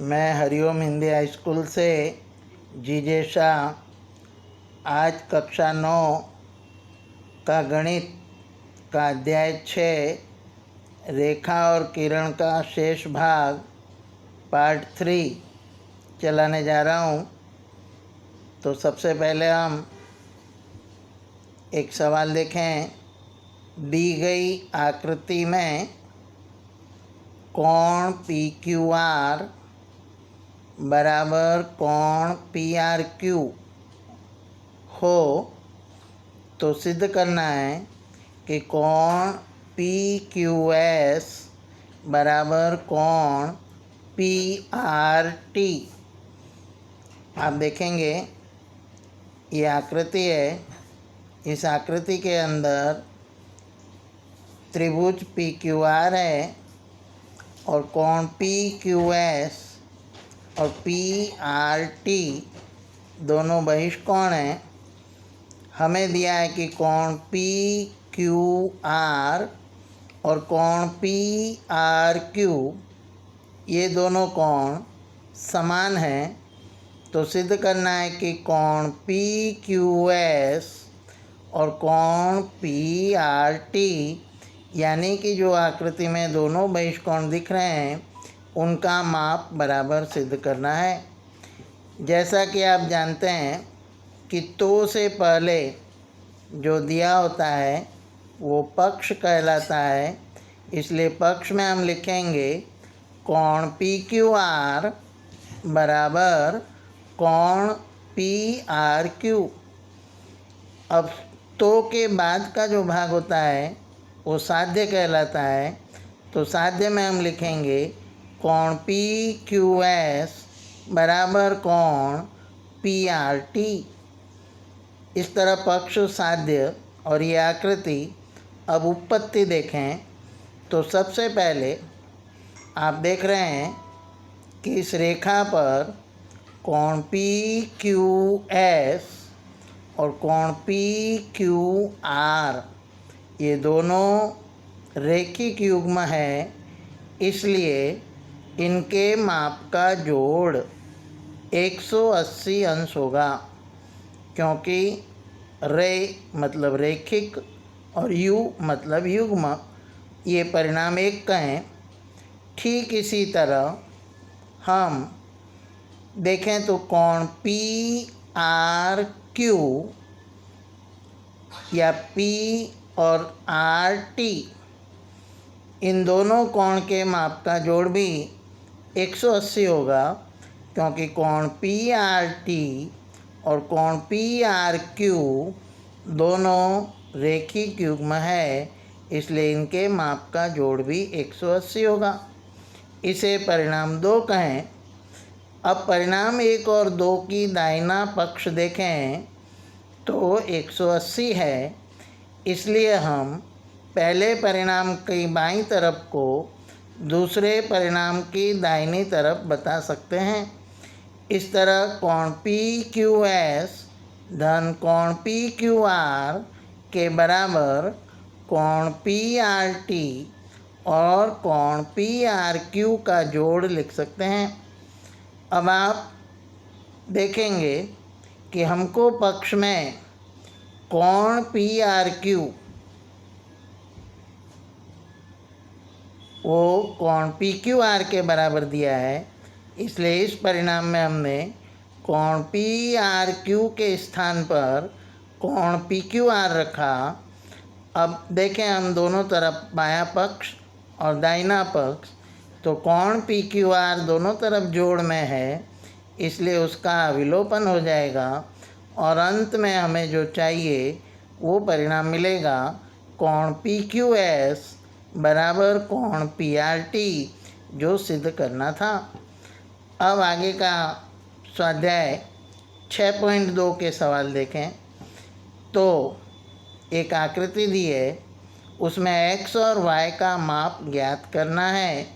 मैं Hariom Hindi high school से जीजे शाह। आज कक्षा 9 का गणित का अध्याय 6 रेखा और किरण का शेष भाग पार्ट 3 चलाने जा रहा हूँ। तो सबसे पहले हम एक सवाल देखें। दी गई आकृति में कोण पी क्यू आर बराबर कोण पी आर क्यू हो तो सिद्ध करना है कि कोण पी क्यू एस बराबर कोण पी आर टी। आप देखेंगे ये आकृति है। इस आकृति के अंदर त्रिभुज पी क्यू आर है और कोण पी क्यू एस और पी आर टी दोनों बहिष्कोण हैं। हमें दिया है कि कोण पी क्यू आर और कोण पी आर क्यू ये दोनों कोण समान हैं। तो सिद्ध करना है कि कोण पी क्यू एस और कोण पी आर टी यानी कि जो आकृति में दोनों बहिष्कोण दिख रहे हैं उनका माप बराबर सिद्ध करना है। जैसा कि आप जानते हैं कि तो से पहले जो दिया होता है वो पक्ष कहलाता है। इसलिए पक्ष में हम लिखेंगे कोण पी क्यू आर बराबर कोण पी आर क्यू। अब तो के बाद का जो भाग होता है वो साध्य कहलाता है। तो साध्य में हम लिखेंगे कोण पी क्यू एस बराबर कोण पी आर टी। इस तरह पक्ष, साध्य और ये आकृति। अब उत्पत्ति देखें तो सबसे पहले आप देख रहे हैं कि इस रेखा पर कोण पी क्यू एस और कोण पी क्यू आर ये दोनों रैखिक युग्म है। इसलिए इनके माप का जोड़ 180 अंश होगा, क्योंकि रे मतलब रैखिक और यू मतलब युग्म। ये परिणाम एक का है। ठीक इसी तरह हम देखें तो कोण पी आर क्यू या पी और आर टी इन दोनों कोण के माप का जोड़ भी 180 होगा, क्योंकि कोण पी आर टी और कोण पी आर क्यू दोनों रैखिक युग्म है। इसलिए इनके माप का जोड़ भी 180 होगा। इसे परिणाम 2 कहें। अब परिणाम 1 और 2 की दाहिना पक्ष देखें तो 180 है। इसलिए हम पहले परिणाम की बाईं तरफ को दूसरे परिणाम की दाहिनी तरफ बता सकते हैं। इस तरह कोण पी क्यू एस धन कोण पी क्यू आर के बराबर कोण पी आर टी और कोण पी आर क्यू का जोड़ लिख सकते हैं। अब आप देखेंगे कि हमको पक्ष में कोण पी आर क्यू वो कोण पी क्यू आर के बराबर दिया है। इसलिए इस परिणाम में हमने कोण पी आर क्यू के स्थान पर कोण पी क्यू आर रखा। अब देखें हम दोनों तरफ बायां पक्ष और दाहिना पक्ष, तो कोण पी क्यू आर दोनों तरफ जोड़ में है। इसलिए उसका विलोपन हो जाएगा और अंत में हमें जो चाहिए वो परिणाम मिलेगा कोण पी क्यू एस बराबर कोण पी आर टी, जो सिद्ध करना था। अब आगे का स्वाध्याय 6.2 के सवाल देखें तो एक आकृति दी है, उसमें x और y का माप ज्ञात करना है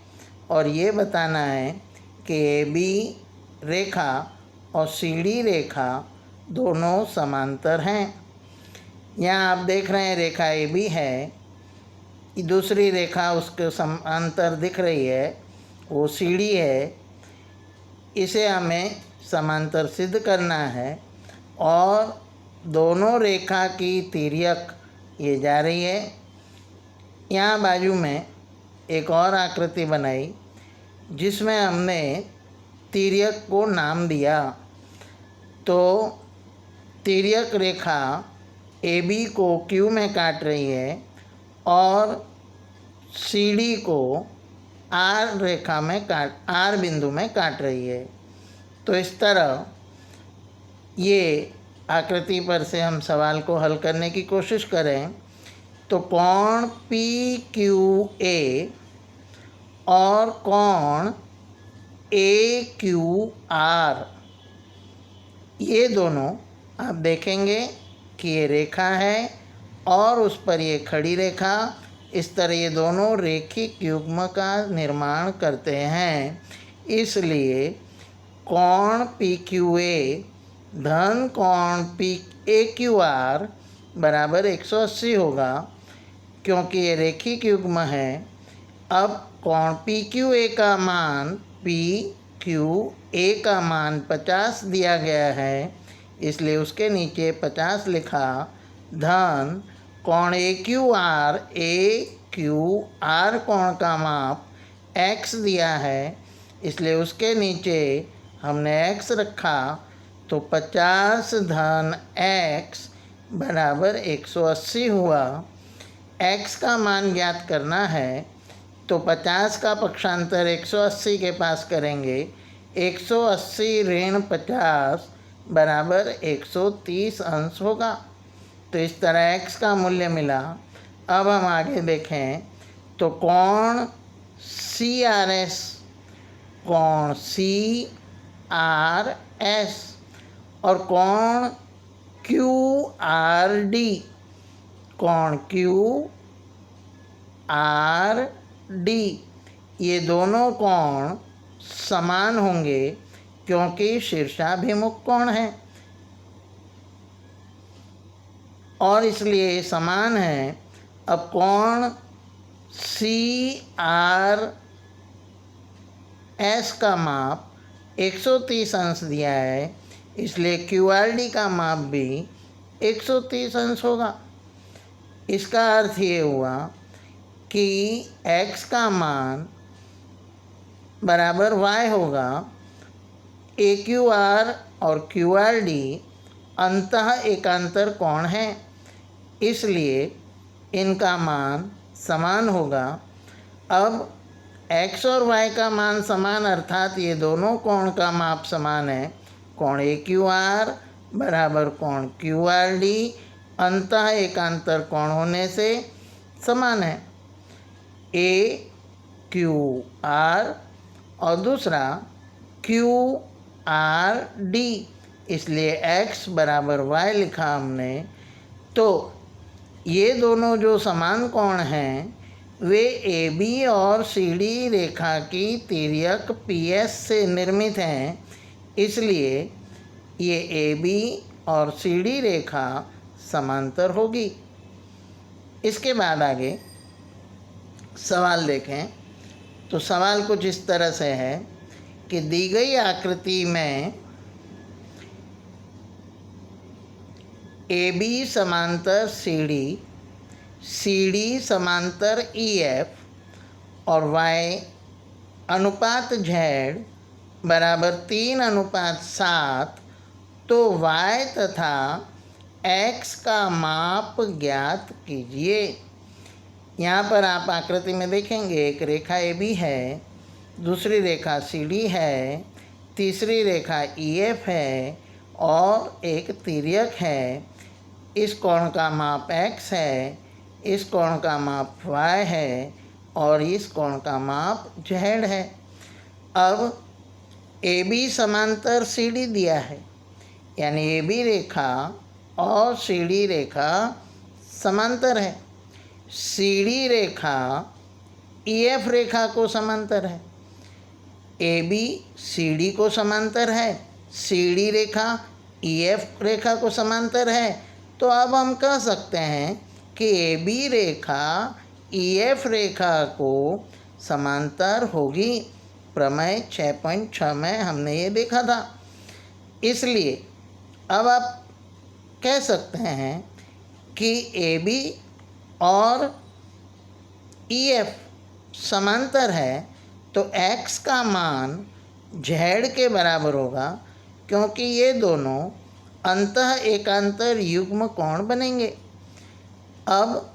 और ये बताना है कि AB रेखा और CD रेखा दोनों समांतर हैं। यहाँ आप देख रहे हैं रेखा AB है, दूसरी रेखा उसके समांतर दिख रही है वो CD है। इसे हमें समांतर सिद्ध करना है और दोनों रेखा की तिर्यक ये जा रही है। यहाँ बाजू में एक और आकृति बनाई जिसमें हमने तिर्यक को नाम दिया। तो तिर्यक रेखा AB को Q में काट रही है और CD को R रेखा में R बिंदु में काट रही है। तो इस तरह ये आकृति पर से हम सवाल को हल करने की कोशिश करें तो कोण PQA और कोण AQR ये दोनों आप देखेंगे कि ये रेखा है और उस पर ये खड़ी रेखा, इस तरह ये दोनों रेखिक युग्म का निर्माण करते हैं। इसलिए कोण PQA धन कोण AQR बराबर 180 होगा क्योंकि ये रेखिक युग्म है। अब कोण PQA का मान PQA का मान 50 दिया गया है, इसलिए उसके नीचे 50 लिखा, धन कोण AQR कोण का माप x दिया है, इसलिए उसके नीचे हमने x रखा। तो 50 धन x बराबर 180 हुआ। x का मान ज्ञात करना है तो 50 का पक्षांतर 180 के पास करेंगे। 180 ऋण 50 बराबर 130 अंश होगा। तो इस तरह x का मूल्य मिला। अब हम आगे देखें तो कोण CRS और कोण QRD ये दोनों कोण समान होंगे क्योंकि शीर्षाभिमुख कोण है और इसलिए समान है। अब कोण CRS का माप 130 अंश दिया है, इसलिए QRD का माप भी 130 अंश होगा। इसका अर्थ ये हुआ कि x का मान बराबर y होगा। AQR और QRD अंतः एकांतर कोण है, इसलिए इनका मान समान होगा। अब x और y का मान समान अर्थात ये दोनों कोण का माप समान है। कोण AQR बराबर कोण QRD अंतः एकांतर कोण होने से समान है। AQR और दूसरा QRD, इसलिए x बराबर y लिखा हमने। तो ये दोनों जो समान कोण हैं वे AB और CD रेखा की तिर्यक PS से निर्मित हैं, इसलिए ये AB और CD रेखा समांतर होगी। इसके बाद आगे सवाल देखें तो सवाल कुछ इस तरह से है कि दी गई आकृति में AB समांतर CD, CD समांतर EF और Y अनुपात Z बराबर 3:7, तो y तथा x का माप ज्ञात कीजिए। यहाँ पर आप आकृति में देखेंगे एक रेखा AB है, दूसरी रेखा CD है, तीसरी रेखा EF है और एक तिर्यक है। इस कोण का माप x है, इस कोण का माप y है और इस कोण का माप z है। अब AB समांतर CD दिया है, यानी AB रेखा और CD रेखा समांतर है। CD रेखा EF रेखा को समांतर है। AB CD को समांतर है, CD रेखा EF रेखा को समांतर है। तो अब हम कह सकते हैं कि AB रेखा EF रेखा को समांतर होगी। प्रमेय 6.6 में हमने ये देखा था। इसलिए अब आप कह सकते हैं कि AB और EF समांतर है, तो X का मान Z के बराबर होगा, क्योंकि ये दोनों अंतः एकांतर युग्म कोण बनेंगे। अब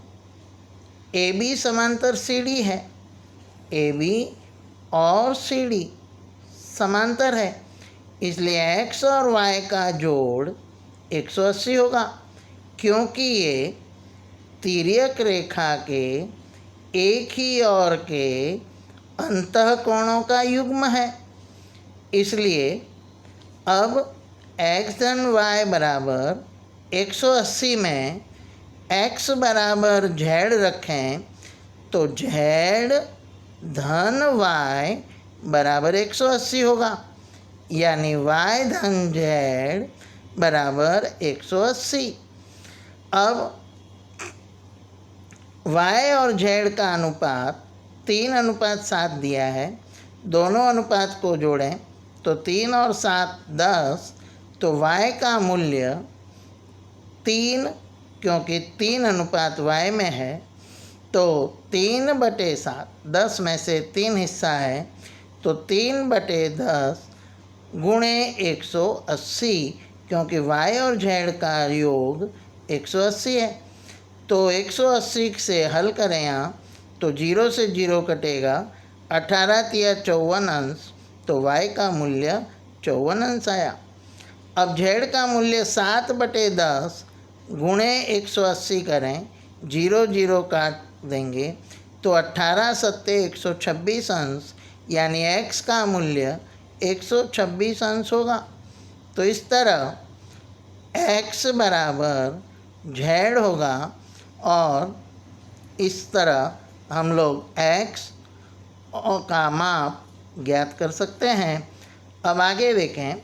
AB समांतर CD है, AB और CD समांतर है, इसलिए X और Y का जोड़ 180 होगा, क्योंकि ये तिर्यक रेखा के एक ही ओर के अंतः कोणों का युग्म है। इसलिए अब x धन y बराबर 180 में x बराबर z रखें तो z धन y बराबर 180 होगा, यानी y धन z बराबर 180। अब y और z का अनुपात 3:7 दिया है, दोनों अनुपात को जोड़ें तो 3 और 7 10, तो y का मूल्य 3, क्योंकि 3:y में है, तो 3/7, 10 में से 3 हिस्सा है, तो 3/10 गुणे 180, क्योंकि y और z का योग 180 है। तो 180 से हल करें यहाँ, तो 0 से 0 कटेगा, 18 तिया 54 अंश, तो y का मूल्य 54 अंश आया। अब z का मूल्य 7/10 गुणे 180 करें, 0 0 काट देंगे, तो 18 सत्ते 126 अंश, यानी x का मूल्य 126 अंश होगा। तो इस तरह x बराबर z होगा, और इस तरह हम लोग x का माप ज्ञात कर सकते हैं। अब आगे देखें,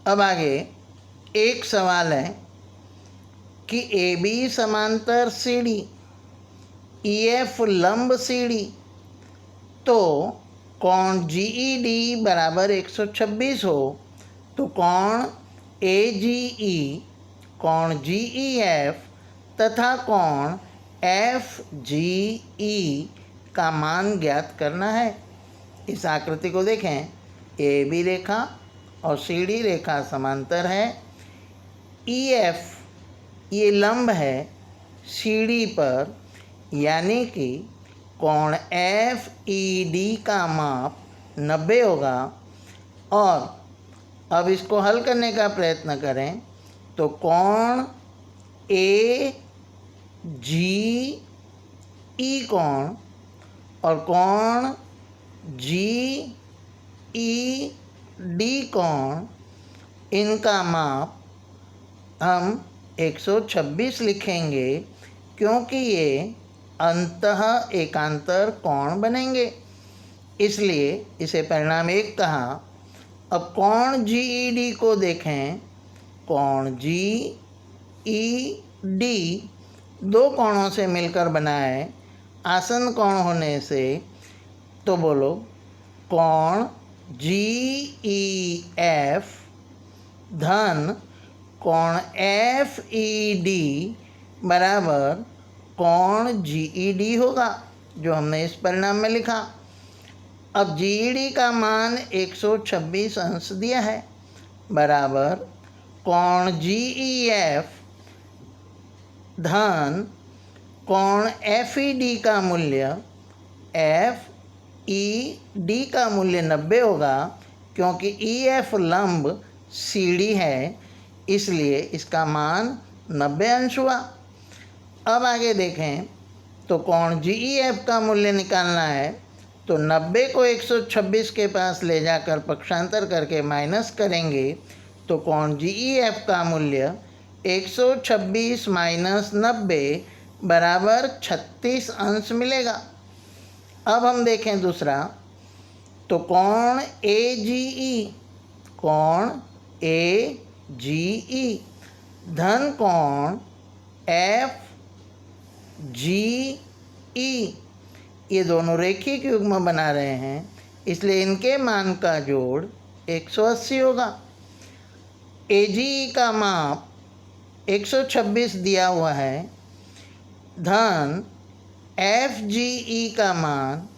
अब आगे एक सवाल है कि AB समांतर CD, EF लंब CD, तो कोण GED बराबर 126 हो, तो कोण AGE, कोण GEF तथा कोण FGE का मान ज्ञात करना है। इस आकृति को देखें, AB रेखा और CD रेखा समांतर है, EF ये लंब है CD पर, यानी कि कोण FED का माप 90 होगा। और अब इसको हल करने का प्रयत्न करें तो कोण AGE कोण और कोण GED कोण, इनका माप हम 126 लिखेंगे, क्योंकि ये अंतः एकांतर कोण बनेंगे, इसलिए इसे परिणाम 1 कहा। अब कोण GED को देखें, कोण GED दो कोणों से मिलकर बना है, आसन कोण होने से, तो बोलो कोण GEF धन कोण FED बराबर कोण GED होगा, जो हमने इस परिणाम में लिखा। अब GED का मान 126 अंश दिया है, बराबर कोण GEF धन कोण FED का मूल्य, FED का मूल्य 90 होगा, क्योंकि EF लंब CD है, इसलिए इसका मान 90 अंश हुआ। अब आगे देखें तो कोण GEF का मूल्य निकालना है, तो 90 को 126 के पास ले जाकर पक्षांतर करके माइनस करेंगे, तो कोण GEF का मूल्य 126 माइनस 90 बराबर 36 अंश मिलेगा। अब हम देखें दूसरा, तो कोण AGE, कोण AGE धन कोण FGE, ये दोनों रेखिक युग्म बना रहे हैं, इसलिए इनके मान का जोड़ 180 होगा। AGE का माप 126 दिया हुआ है, धन FGE का मान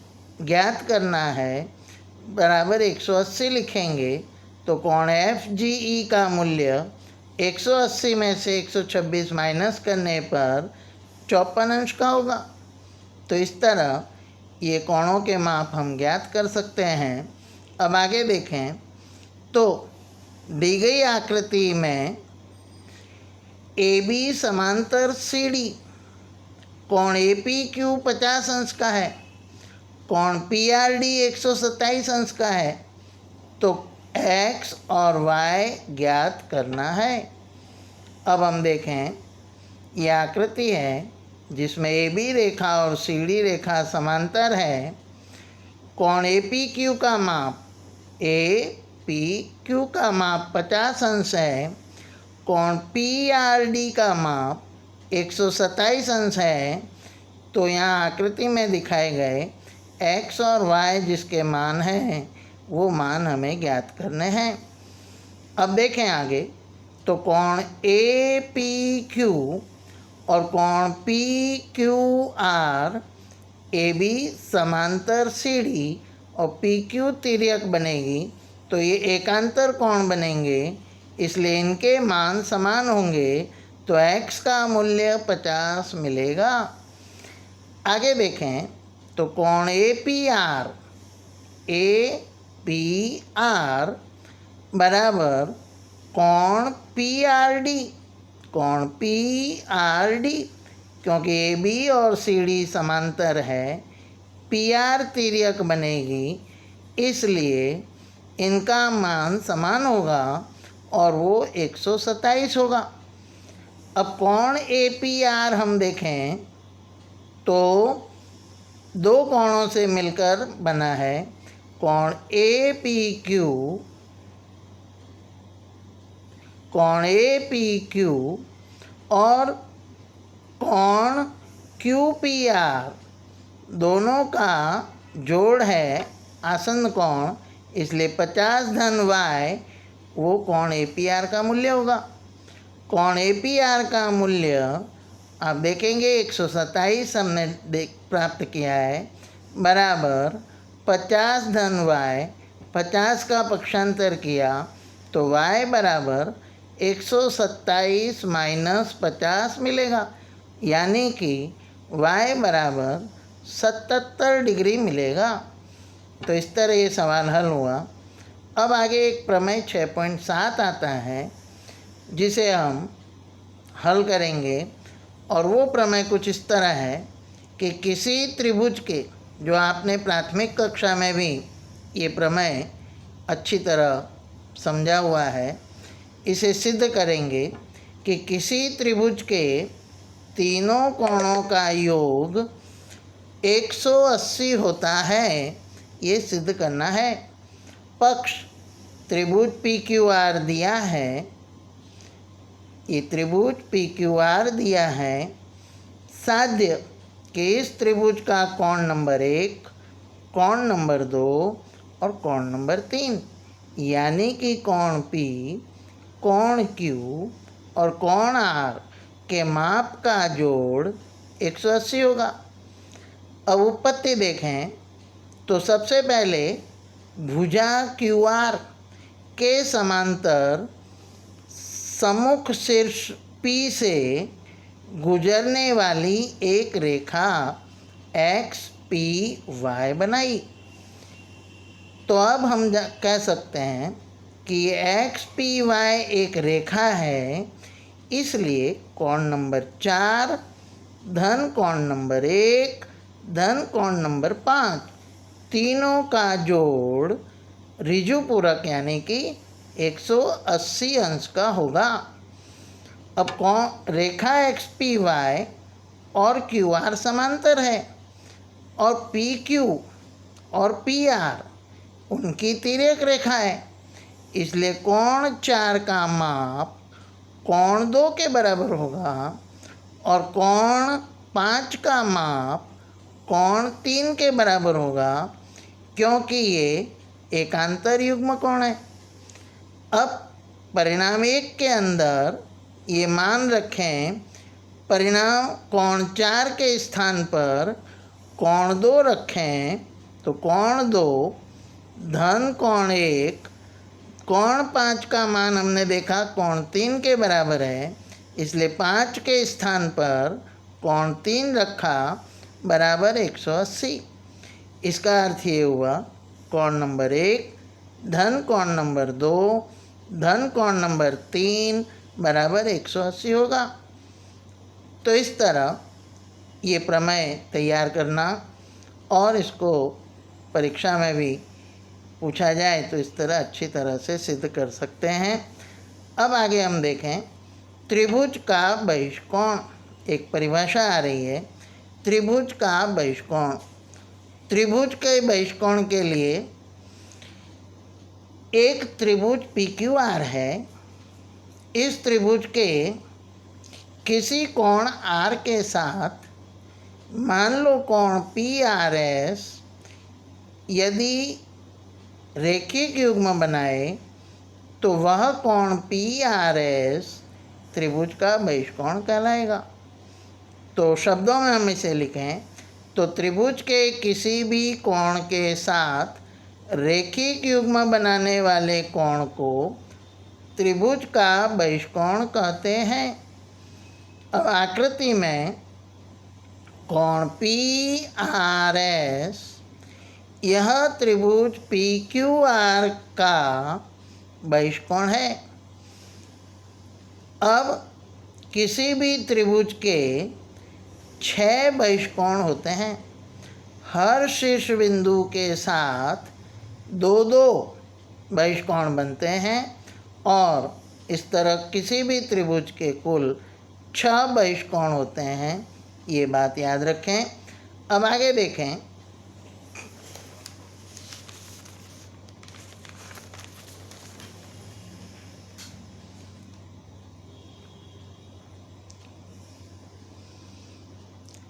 ज्ञात करना है, बराबर 180 लिखेंगे तो कोण FGE का मूल्य 180 में से 126 माइनस करने पर 54 अंश का होगा। तो इस तरह ये कोणों के माप हम ज्ञात कर सकते हैं। अब आगे देखें, तो दी गई आकृति में AB समांतर CD, कोण APQ 50 अंश का है, कोण PRD 127 अंश का है, तो x और y ज्ञात करना है। अब हम देखें, यह आकृति है जिसमें AB रेखा और CD रेखा समांतर है। कोण APQ का माप APQ का माप 50 अंश है, कोण PRD का माप 127 अंश है। तो यहाँ आकृति में दिखाए गए x और y जिसके मान हैं वो मान हमें ज्ञात करने हैं। अब देखें आगे, तो कोण APQ और कोण PQR, AB समांतर CD और PQ तिर्यक बनेगी, तो ये एकांतर कोण बनेंगे, इसलिए इनके मान समान होंगे, तो x का मूल्य 50 मिलेगा। आगे देखें, तो कोण APR बराबर कोण PRD, कोण PRD, क्योंकि AB और CD समांतर है, PR तिर्यक बनेगी, इसलिए इनका मान समान होगा और वो 127 होगा। अब कोण APR हम देखें तो दो कोणों से मिलकर बना है, कोण APQ और कोण QPR, दोनों का जोड़ है आसन्न कोण, इसलिए 50 धन y वो कोण APR का मूल्य होगा। कोण APR का मूल्य आप देखेंगे 127 हमने प्राप्त किया है, बराबर 50 धन y, 50 का पक्षांतर किया तो y बराबर 127 माइनस 50 मिलेगा, यानी कि y बराबर 77 डिग्री मिलेगा। तो इस तरह ये सवाल हल हुआ। अब आगे एक प्रमेय 6.7 आता है जिसे हम हल करेंगे, और वो प्रमेय कुछ इस तरह है कि किसी त्रिभुज के, जो आपने प्राथमिक कक्षा में भी ये प्रमेय अच्छी तरह समझा हुआ है, इसे सिद्ध करेंगे कि किसी त्रिभुज के तीनों कोणों का योग 180 होता है, ये सिद्ध करना है। पक्ष त्रिभुज PQR दिया है, ये त्रिभुज PQR दिया है। साध्य कि इस त्रिभुज का कोण नंबर 1, कोण नंबर 2 और कोण नंबर 3, यानी कि कोण P, कोण Q और कोण R के माप का जोड़ 180 होगा। अब उत्पत्ति देखें तो सबसे पहले भुजा QR के समांतर सम्मुख शीर्ष P से गुजरने वाली एक रेखा XPY बनाई। तो अब हम कह सकते हैं कि ये XPY एक रेखा है, इसलिए कोण नंबर 4 धन कोण नंबर 1 धन कोण नंबर 5 तीनों का जोड़ ऋजुपूरक यानी कि 180 अंश का होगा। अब रेखा XPY और QR समांतर है, और पी क्यू और पी आर उनकी तिर्यक रेखा है, इसलिए कोण 4 का माप कोण 2 के बराबर होगा और कोण 5 का माप कोण 3 के बराबर होगा, क्योंकि ये एकांतर युग्म कोण है। अब परिणाम 1 के अंदर ये मान रखें, परिणाम कोण 4 के स्थान पर कोण 2 रखें तो कोण 2 धन कोण 1, कोण 5 का मान हमने देखा कोण 3 के बराबर है, इसलिए 5 के स्थान पर कोण 3 रखा बराबर 180। इसका अर्थ ये हुआ कोण नंबर 1 धन कोण नंबर 2 धन कोण नंबर 3 बराबर 180 होगा। तो इस तरह ये प्रमेय तैयार करना और इसको परीक्षा में भी पूछा जाए तो इस तरह अच्छी तरह से सिद्ध कर सकते हैं। अब आगे हम देखें त्रिभुज का बहिष्कोण। एक परिभाषा आ रही है, त्रिभुज का बहिष्कोण। त्रिभुज के बहिष्कोण के लिए एक त्रिभुज PQR है। इस त्रिभुज के किसी कोण R के साथ मान लो कोण PRS यदि रेखिक युग्म बनाए तो वह कोण PRS त्रिभुज का बहिष्कोण कहलाएगा। तो शब्दों में हम इसे लिखें तो त्रिभुज के किसी भी कोण के साथ रेखिक युग्म बनाने वाले कोण को त्रिभुज का बहिष्कोण कहते हैं। अब आकृति में कोण PRS यह त्रिभुज PQR का बहिष्कोण है। अब किसी भी त्रिभुज के 6 बहिष्कोण होते हैं। हर शीर्ष बिंदु के साथ 2-2 बहिष्कोण बनते हैं और इस तरह किसी भी त्रिभुज के कुल 6 बहिष्कोण होते हैं। ये बात याद रखें। अब आगे देखें,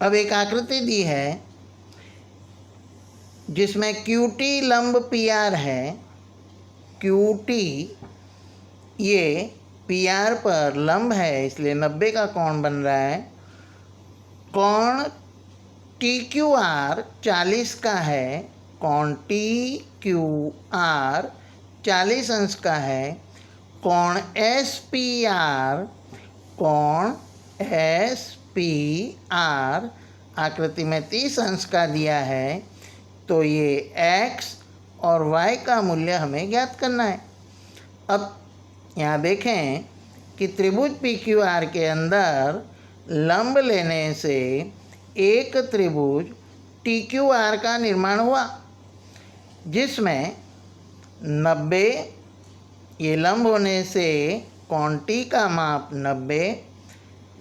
अब एक आकृति दी है जिसमें QT लंब PR है। QT ये PR पर लंब है, इसलिए 90 का कोण बन रहा है। कोण TQR 40 का है। कोण TQR 40 अंश का है। कोण SPR आकृति में 30 अंश का दिया है। तो ये x और y का मूल्य हमें ज्ञात करना है। अब यहाँ देखें कि त्रिभुज PQR के अंदर लंब लेने से एक त्रिभुज TQR का निर्माण हुआ, जिसमें 90 ये लंब होने से कोण T का माप 90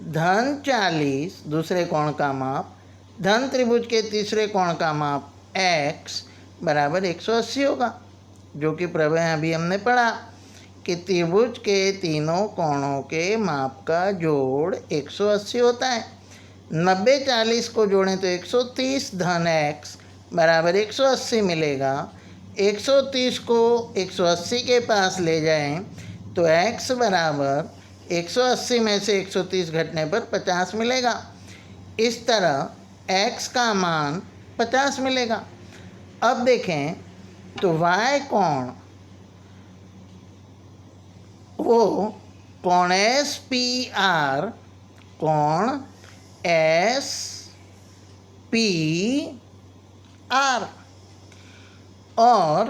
धन 40 दूसरे कोण का माप धन त्रिभुज के तीसरे कोण का माप x बराबर 180 होगा, जो कि प्रमेय अभी हमने पढ़ा कि त्रिभुज के तीनों कोणों के माप का जोड़ 180 होता है। 90 40 को जोड़ें तो 130 धन x बराबर 180 मिलेगा। 130 को 180 के पास ले जाएं तो x बराबर 180 में से 130 घटने पर 50 मिलेगा। इस तरह x का मान 50 मिलेगा। अब देखें तो y कोण वो कोण SPR कोण SPR और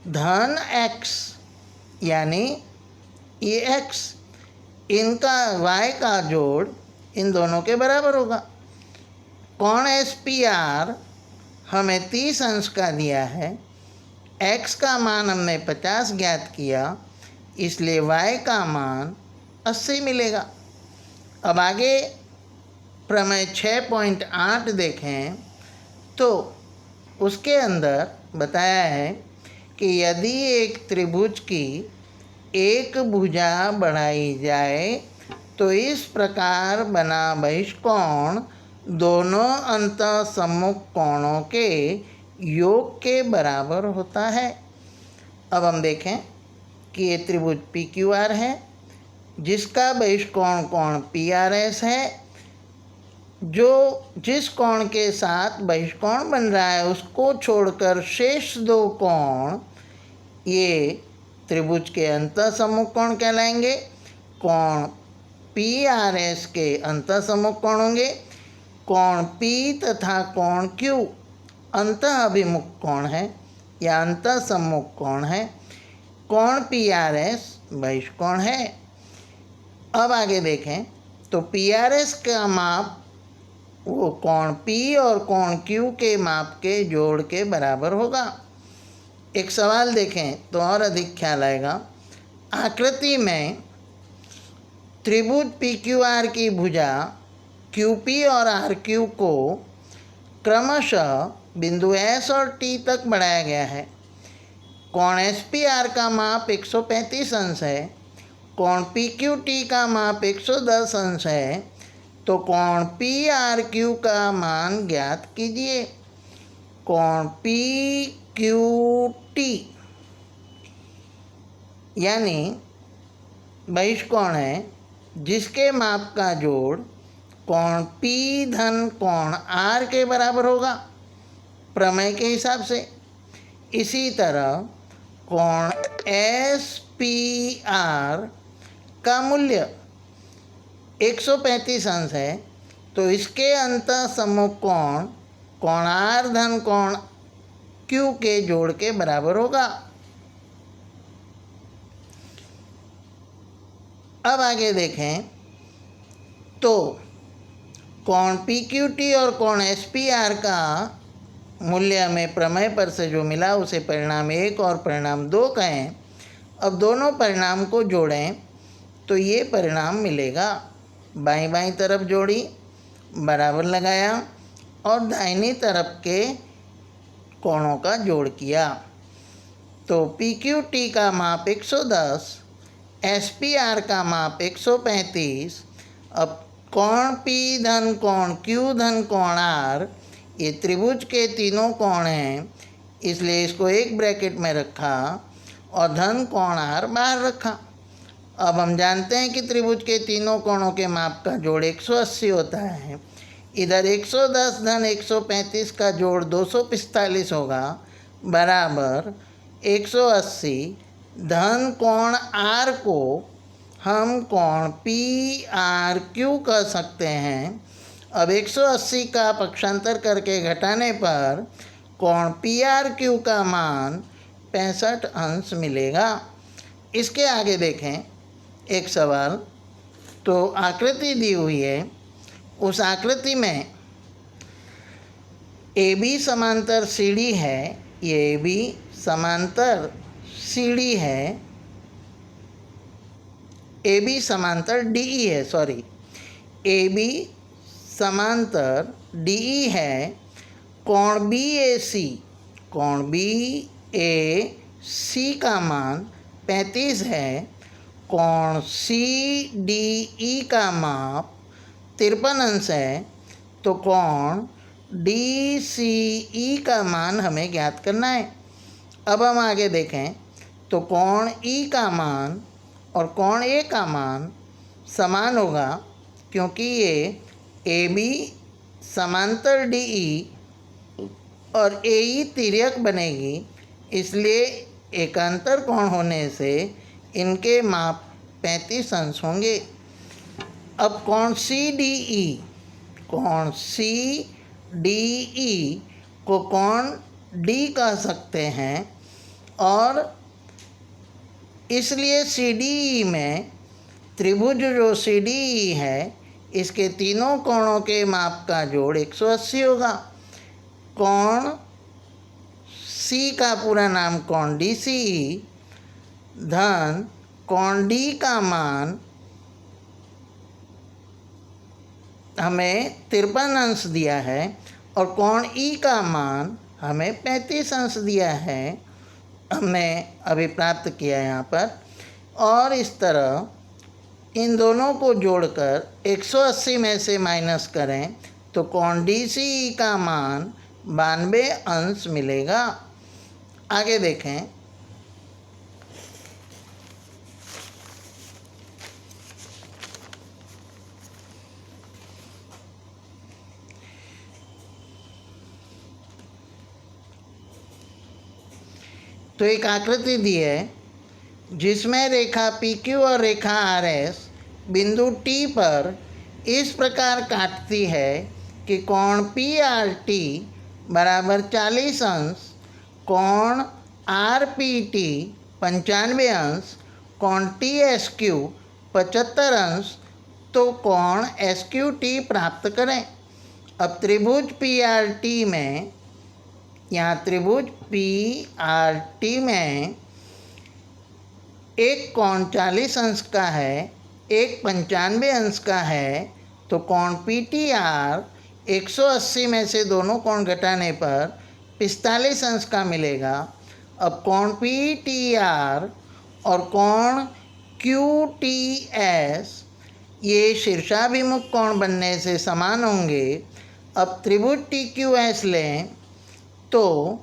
धन x यानी ये x, इनका y का जोड़ इन दोनों के बराबर होगा। कोण SPR हमें 30 अंश का दिया है। x का मान हमने 50 ज्ञात किया, इसलिए y का मान 80 मिलेगा। अब आगे प्रमेय 6.8 देखें तो उसके अंदर बताया है कि यदि एक त्रिभुज की एक भुजा बढ़ाई जाए तो इस प्रकार बना बहिष्कोण दोनों अंतःसम्मुख कोणों के योग के बराबर होता है। अब हम देखें कि ये त्रिभुज पी क्यू आर है जिसका बहिष्कोण कोण पी आर एस है। जो जिस कोण के साथ बहिष्कोण बन रहा है उसको छोड़कर शेष दो कोण ये त्रिभुज के अंतःसम्मुख कोण कहलाएंगे। कोण पी आर एस के अंतःसम्मुख कोण होंगे। कोण पी तथा कोण क्यू अंतःअभिमुख कोण है या अंतःसम्मुख कोण है। कोण पी आर एस बहिष्कोण है। अब आगे देखें तो पी आर एस का माप वो कोण पी और कोण क्यू के माप के जोड़ के बराबर होगा। एक सवाल देखें तो और अधिक ख्याल आएगा। आकृति में त्रिभुज पी क्यू आर की भुजा क्यू पी और आर क्यू को क्रमशः बिंदु एस और टी तक बढ़ाया गया है। कोण एस पी आर का माप 135 अंश है। कोण पी क्यू टी का माप 110 अंश है। तो कोण पी आर क्यू का मान ज्ञात कीजिए। कोण पी क्यू टी यानी बहिष्कोण है जिसके माप का जोड़ कोण पी धन कोण आर के बराबर होगा प्रमेय के हिसाब से। इसी तरह कोण एस पी आर का मूल्य 135 अंश है तो इसके अंतःसम्मुख कोण कोण आर धन कोण क्यू के जोड़ के बराबर होगा। अब आगे देखें तो कोण पी क्यू टी और कोण एस पी आर का मूल्य हमें प्रमेय पर से जो मिला उसे परिणाम 1 और परिणाम 2 कहें। अब दोनों परिणाम को जोड़ें तो ये परिणाम मिलेगा। बाईं बाईं तरफ जोड़ी, बराबर लगाया और दाहिनी तरफ के कोणों का जोड़ किया तो पी क्यू टी का माप 110, एस पी आर का माप 135। अब कोण पी धन कोण क्यू धन कोण आर ये त्रिभुज के तीनों कोण हैं इसलिए इसको एक ब्रैकेट में रखा और धन कोण आर बाहर रखा। अब हम जानते हैं कि त्रिभुज के तीनों कोणों के माप का जोड़ 180 होता है। इधर 110 धन 135 का जोड़ 245 होगा बराबर 180 धन कोण आर को हम कोण पी आर क्यू कह सकते हैं। अब 180 का पक्षांतर करके घटाने पर कोण पी आर क्यू का मान 65 अंश मिलेगा। इसके आगे देखें एक सवाल। तो आकृति दी हुई है, उस आकृति में ए बी समांतर सी डी है। ये ए बी समांतर सी डी है। ए बी समांतर डी ई है, सॉरी, ए बी समांतर डी ई है। कोण बी ए सी, कोण बी ए सी का मान 35 है। कोण सी डी ई का माप 53 अंश है। तो कोण डी सी ई का मान हमें ज्ञात करना है। अब हम आगे देखें तो कोण ई का मान और कोण ए का मान समान होगा क्योंकि ये ए बी समांतर डी ई और ए ई तिर्यक बनेगी, इसलिए एकांतर कोण होने से इनके माप 35 अंश होंगे। अब कोण सी डी ई, कोण सी डी ई को कोण डी कह सकते हैं और इसलिए सी डी ई में त्रिभुज जो सी डी ई है इसके तीनों कोणों के माप का जोड़ 180 होगा। कोण सी का पूरा नाम कोण डी सी ई धन कोण डी का मान हमें 53 अंश दिया है और कोण ई का मान हमें 35 अंश दिया है, हमने अभी प्राप्त किया है यहाँ पर। और इस तरह इन दोनों को जोड़कर 180 में से माइनस करें तो कोण डी सी ई का मान 92 अंश मिलेगा। आगे देखें। तो एक आकृति दी है जिसमें रेखा PQ और रेखा RS बिंदु T पर इस प्रकार काटती है कि कोण PRT बराबर 40 अंश, कोण RPT 95 अंश, कोण TSQ 75 अंश, तो कोण SQT प्राप्त करें। अब त्रिभुज PRT में, यहाँ त्रिभुज PRT में एक कोण 40 अंश का है, एक 95 अंश का है, तो कोण PTR 180 में से दोनों कोण घटाने पर 45 अंश का मिलेगा। अब कोण PTR और कोण QTS ये शीर्षाभिमुख कोण बनने से समान होंगे। अब त्रिभुज TQS लें तो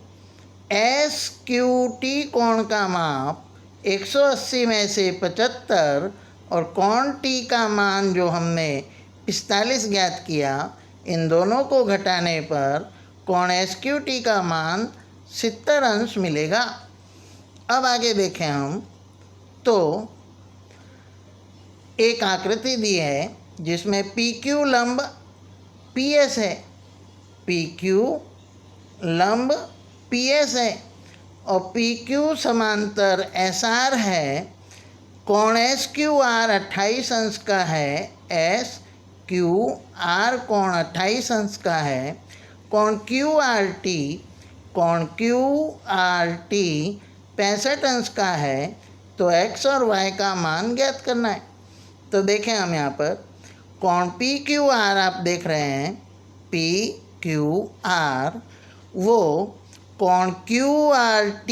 SQT कोण का माप 180 में से 75 और कोण T का मान जो हमने 45 ज्ञात किया, इन दोनों को घटाने पर कोण SQT का मान 70 अंश मिलेगा। अब आगे देखें हम तो एक आकृति दी है जिसमें PQ लंब PS है, PQ लंब PS है और PQ समांतर SR है। कोण SQR 28 अंश का है, SQR कोण 28 अंश का है। कोण QRT 65 अंश का है, तो x और y का मान ज्ञात करना है। तो देखें हम यहाँ पर कोण PQR आप देख रहे हैं, PQR वो कोण QRT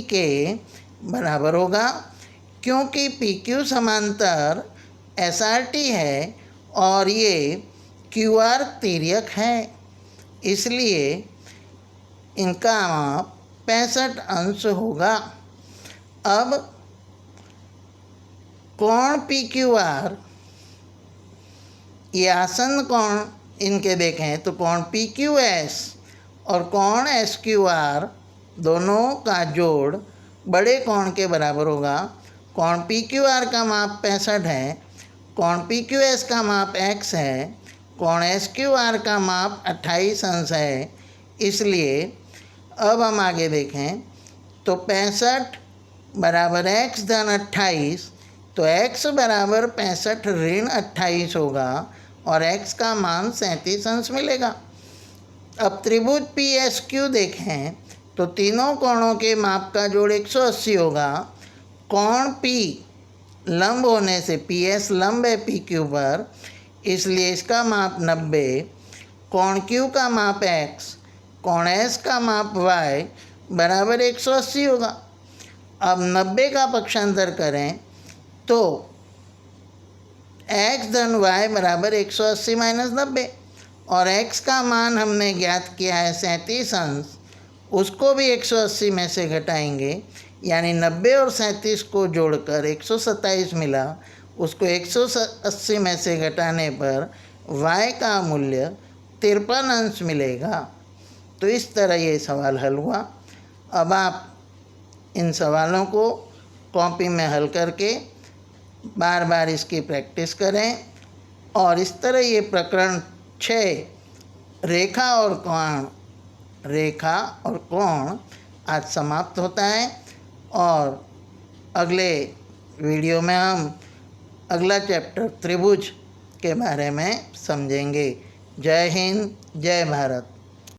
के बराबर होगा, क्योंकि PQ समांतर SRT है और ये QR तिर्यक है, इसलिए इनका माप 65 अंश होगा। अब कोण PQR ये आसन्न कोण इनके देखें तो कोण PQS और कोण SQR दोनों का जोड़ बड़े कोण के बराबर होगा। कोण PQR का माप 65 है, कोण PQS का माप x है, कोण SQR का माप 28 अंश है। इसलिए अब हम आगे देखें तो 65 बराबर x धन 28, तो x बराबर 65 ऋण 28 होगा और x का मान 37 अंश मिलेगा। अब त्रिभुज PSQ देखें तो तीनों कोणों के माप का जोड़ 180 होगा। कोण P लंब होने से PS लंब है PQ पर, इसलिए इसका माप 90, कोण Q का माप x, कोण S का माप y बराबर 180 होगा। अब 90 का पक्षांतर करें तो x धन y बराबर 180 माइनस 90 और x का मान हमने ज्ञात किया है 37 अंश, उसको भी 180 में से घटाएंगे, यानी 90 और 37 को जोड़कर 127 मिला, उसको 180 में से घटाने पर y का मूल्य 53 अंश मिलेगा। तो इस तरह ये सवाल हल हुआ। अब आप इन सवालों को कॉपी में हल करके बार बार इसकी प्रैक्टिस करें और इस तरह ये प्रकरण 6 रेखा और कोण आज समाप्त होता है और अगले वीडियो में हम अगला चैप्टर त्रिभुज के बारे में समझेंगे। जय हिंद, जय भारत।